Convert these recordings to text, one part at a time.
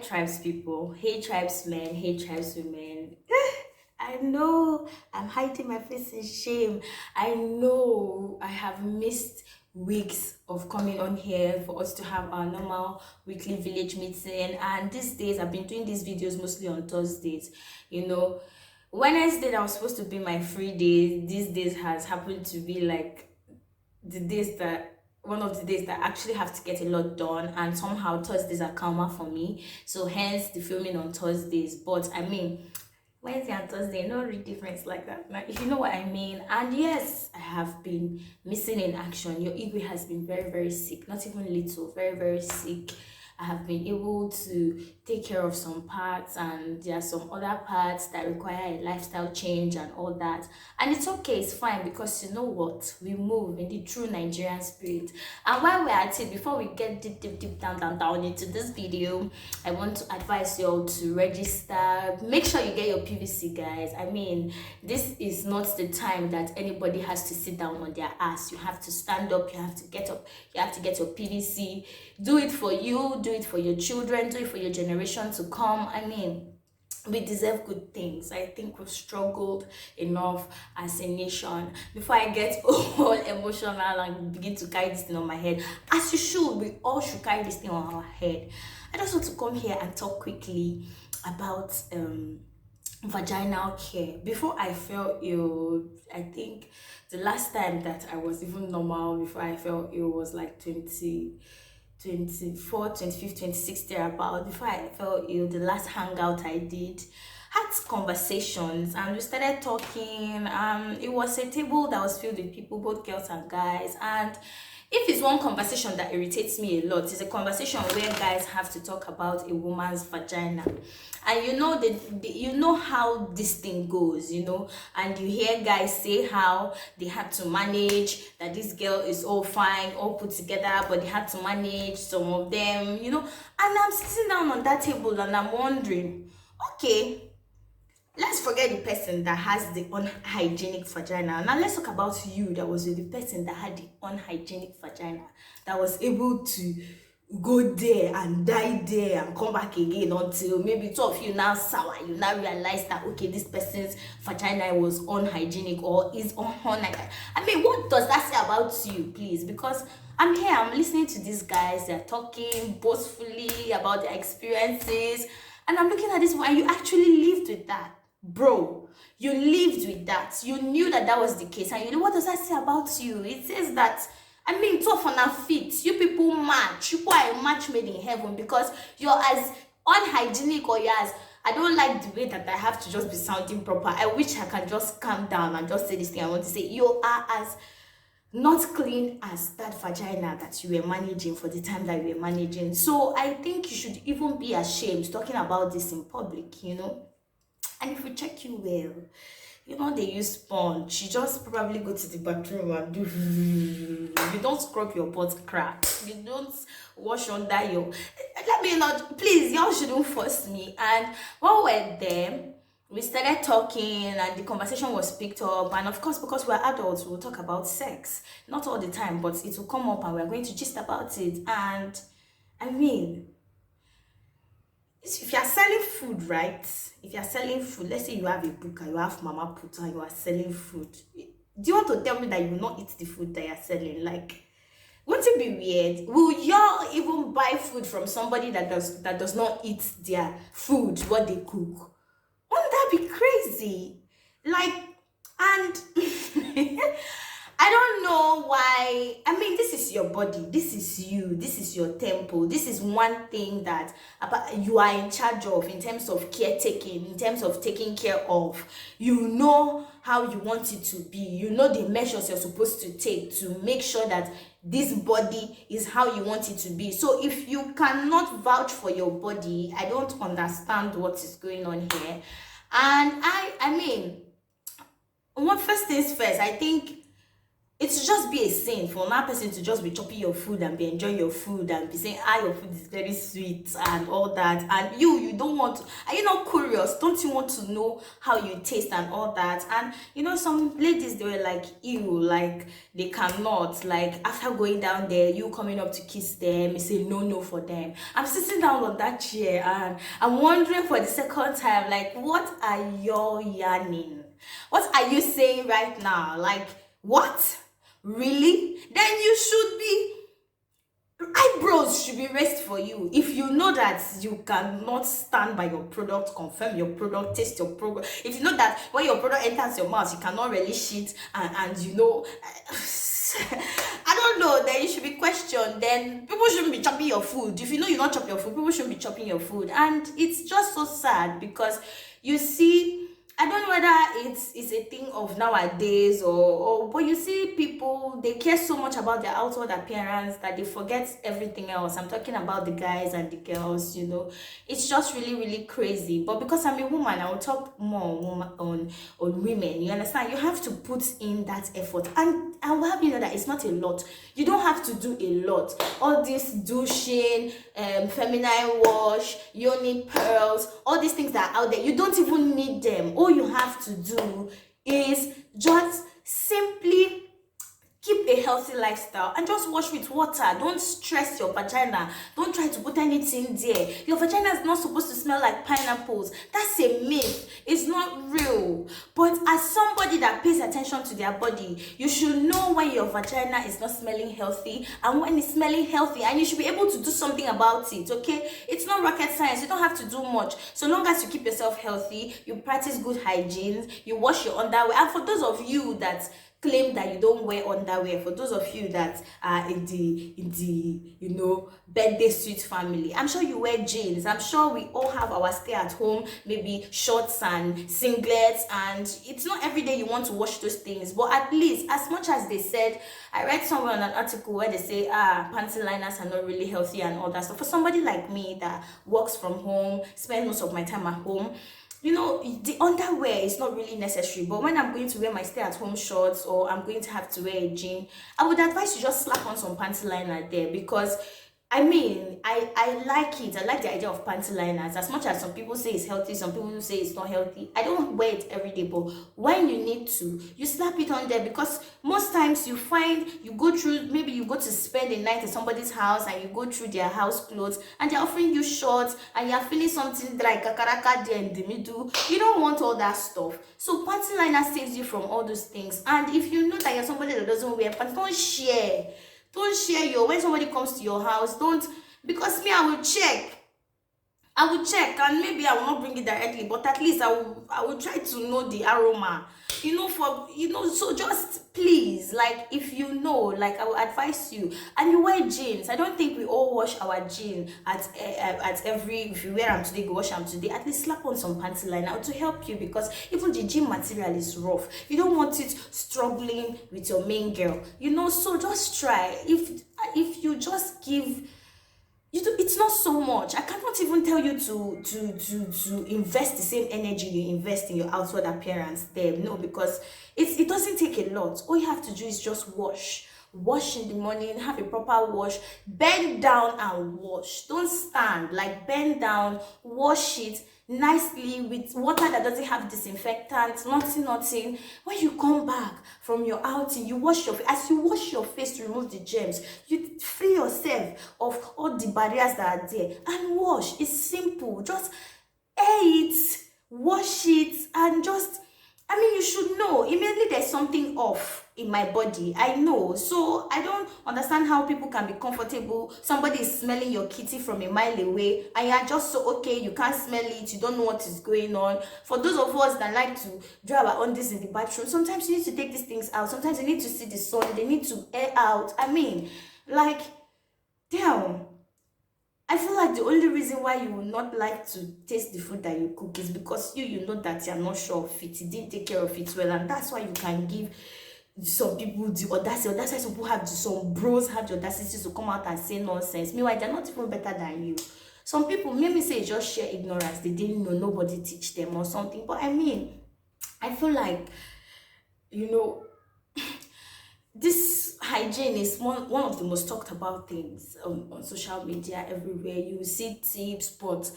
tribes people, hey tribes men, hey tribes women. I know I'm hiding my face in shame. I know I have missed weeks of coming on here for us to have our normal weekly village meeting. And these days, I've been doing these videos mostly on Thursdays. You know, Wednesday that was supposed to be my free day. These days has happened to be like the days that one of the days that I actually have to get a lot done, and somehow Thursdays are calmer for me, so hence the filming on Thursdays. But I mean, Wednesday and Thursday, no real difference like that. Now, if you know what I mean. And yes, I have been missing in action. Your Igwe has been very, very sick, not even little, very, very sick. I have been able to take care of some parts, and there are some other parts that require a lifestyle change and all that. And it's okay, it's fine, because you know what? We move in the true Nigerian spirit. And while we're at it, before we get deep down into this video, I want to advise you all to register. Make sure you get your PVC, guys. I mean, this is not the time that anybody has to sit down on their ass. You have to stand up, you have to get up, you have to get your PVC. Do it for you, do it for your children, do it for your generation to come. I mean, we deserve good things. I think we've struggled enough as a nation. Before I get all emotional and begin to carry this thing on my head, as you should, we all should carry this thing on our head. I just want to come here and talk quickly about vaginal care. Before I fell ill, I think the last time that I was even normal before I fell ill was like 24, 25, 26 thereabout. Before I fell ill, the last hangout I did had conversations, and we started talking. It was a table that was filled with people, both girls and guys. And if it's one conversation that irritates me a lot, it's a conversation where guys have to talk about a woman's vagina. And you know you know how this thing goes, and you hear guys say how they had to manage, that this girl is all fine, all put together, but they had to manage some of them, and I'm sitting down on that table and I'm wondering, okay, let's forget the person that has the unhygienic vagina. Now let's talk about you that was with the person that had the unhygienic vagina, that was able to go there and die there and come back again until maybe two of you now sour. You now realize that, okay, this person's vagina was unhygienic or is unhygienic. I mean, what does that say about you, please? Because I'm here, I'm listening to these guys, they're talking boastfully about their experiences, and I'm looking at this one, and you actually lived with that. Bro, you lived with that. You knew that that was the case. And you know what does that say about you? It says that, I mean, tough on our feet. You people match. You people are a match made in heaven, because you're as unhygienic, or you're as, I don't like the way that I have to just be sounding proper. I wish I can just calm down and just say this thing I want to say. You are as not clean as that vagina that you were managing for the time that you were managing. So I think you should even be ashamed talking about this in public, And if we check you well, they use sponge. You just probably go to the bathroom and do. You don't scrub your butt crack. You don't wash under your. Let me not, please. Y'all shouldn't force me. And while we're there, we started talking, and the conversation was picked up. And of course, because we're adults, we'll talk about sex. Not all the time, but it will come up, and we're going to gist about it. And I mean, if you are selling food, right? If you are selling food, let's say you have a book and you have Mama Put and you are selling food. Do you want to tell me that you will not eat the food that you are selling? Like, won't it be weird? Will y'all even buy food from somebody that does not eat their food, what they cook? Won't that be crazy? Like, and I don't know why. I mean, this is your body, this is you, this is your temple. This is one thing that you are in charge of in terms of caretaking, in terms of taking care of. You know how you want it to be. You know the measures you're supposed to take to make sure that this body is how you want it to be. So if you cannot vouch for your body, I don't understand what is going on here. And I mean, first things first, I think it should just be a sin for another person to just be chopping your food and be enjoying your food and be saying, ah, your food is very sweet and all that, and you don't want to, are you not curious? Don't you want to know how you taste and all that? And some ladies, they were like, ew, like they cannot, like after going down there, you coming up to kiss them, you say no for them. I'm sitting down on that chair and I'm wondering for the second time, like, what are you yarning? What are you saying right now? Like, what? Really? Then you should be, eyebrows should be raised for you. If you know that you cannot stand by your product, confirm your product, taste your product. If you know that when your product enters your mouth, you cannot relish it, and I don't know, then you should be questioned. Then people shouldn't be chopping your food. If you know you don't chop your food, people shouldn't be chopping your food. And it's just so sad because you see, I don't know whether it's a thing of nowadays or but you see people, they care so much about their outward appearance that they forget everything else. I'm talking about the guys and the girls, It's just really, really crazy. But because I'm a woman, I will talk more on women. You understand? You have to put in that effort. And I will have you know that it's not a lot. You don't have to do a lot. All this douching, feminine wash, yoni pearls, all these things that are out there, you don't even need them. All you have to do is just simply keep a healthy lifestyle and just wash with water. Don't stress your vagina. Don't try to put anything there. Your vagina is not supposed to smell like pineapples. That's a myth. It's not real. But as somebody that pays attention to their body, you should know when your vagina is not smelling healthy and when it's smelling healthy, and you should be able to do something about it, okay? It's not rocket science. You don't have to do much. So long as you keep yourself healthy, you practice good hygiene, you wash your underwear. And for those of you that claim that you don't wear underwear, for those of you that are in the birthday suite family, I'm sure you wear jeans. I'm sure we all have our stay at home, maybe shorts and singlets, and it's not every day you want to wash those things, but at least, as much as they said, I read somewhere on an article where they say panty liners are not really healthy and all that stuff. For somebody like me that works from home, spends most of my time at home, the underwear is not really necessary. But when I'm going to wear my stay-at-home shorts or I'm going to have to wear a jean, I would advise you just slap on some panty liner there, because I mean, I like it. I like the idea of panty liners. As much as some people say it's healthy, some people say it's not healthy. I don't wear it every day, but when you need to, you slap it on there, because most times you find you go through, maybe you go to spend a night at somebody's house and you go through their house clothes and they're offering you shorts and you're feeling something like a karaka there in the middle. You don't want all that stuff. So panty liner saves you from all those things. And if you know that you're somebody that doesn't wear pants, don't share. Don't share when somebody comes to your house, don't, because me, I will check, and maybe I will not bring it directly, but at least I will try to know the aroma, so just please, like, if like, I will advise you. And you wear jeans. I don't think we all wash our jeans at every, if you wear them today, you wash them today, at least slap on some panty liner to help you, because even the jean material is rough. You don't want it struggling with your main girl, so just try. If you just give, it's not so much. I cannot even tell you to invest the same energy you invest in your outward appearance there. No, because it doesn't take a lot. All you have to do is just wash in the morning, have a proper wash, bend down and wash. Don't stand, like, bend down, wash it nicely with water that doesn't have disinfectant, nothing. When you come back from your outing, you wash your face. As you wash your face to remove the germs, you free yourself of all the barriers that are there and wash. It's simple. Just air it, wash it, and just, you should know immediately there's something off in my body. I know. So I don't understand how people can be comfortable. Somebody is smelling your kitty from a mile away and you're just so okay, you can't smell it, you don't know what is going on. For those of us that like to dry our undies in the bathroom, sometimes you need to take these things out. Sometimes you need to see the sun, they need to air out. Like, damn. I feel like the only reason why you will not like to taste the food that you cook is because you know that you're not sure of it. You didn't take care of it well, and that's why you can give some people the audacity. That's why some people some bros have the audacity to come out and say nonsense. Meanwhile, they're not even better than you. Some people maybe say just sheer ignorance. They didn't know, nobody teach them or something. But I feel like, this hygiene is one of the most talked about things on social media everywhere. You see tips, but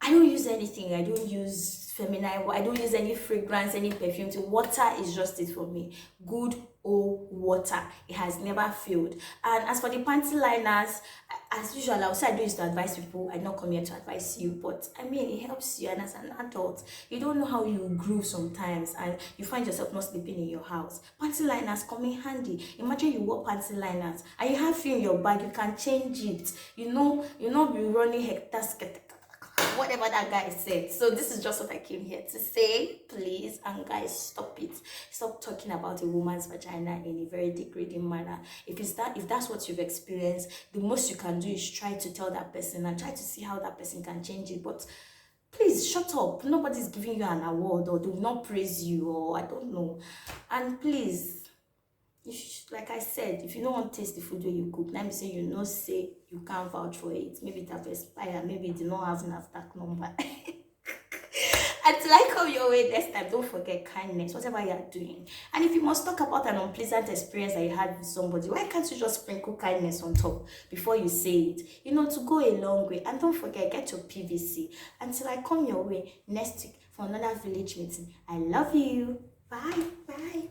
I don't use anything. I don't use feminine. I don't use any fragrance, any perfume. So water is just it for me. Good old water. It has never failed. And as for the panty liners, as usual, I would say I do this to advise people. I not come here to advise you, but I mean it helps you. And as an adult, you don't know how you groove sometimes, and you find yourself not sleeping in your house. Panty liners come in handy. Imagine you wear panty liners and you have few in your bag. You can change it. You not be running hectares, whatever that guy said. So this is just what I came here to say. Please, and guys, stop it. Stop talking about a woman's vagina in a very degrading manner. If that's what you've experienced, the most you can do is try to tell that person and try to see how that person can change it. But please shut up. Nobody's giving you an award, or they will not praise you, or I don't know. And please, like I said, if you don't want to taste the food where you cook, let me say say you can't vouch for it. Maybe it have expired, maybe it did not have enough that number. Until I come your way next time, don't forget kindness, whatever you are doing. And if you must talk about an unpleasant experience that you had with somebody, why can't you just sprinkle kindness on top before you say it? To go a long way. And don't forget, get your PVC. Until I come your way next week for another village meeting. I love you. Bye. Bye.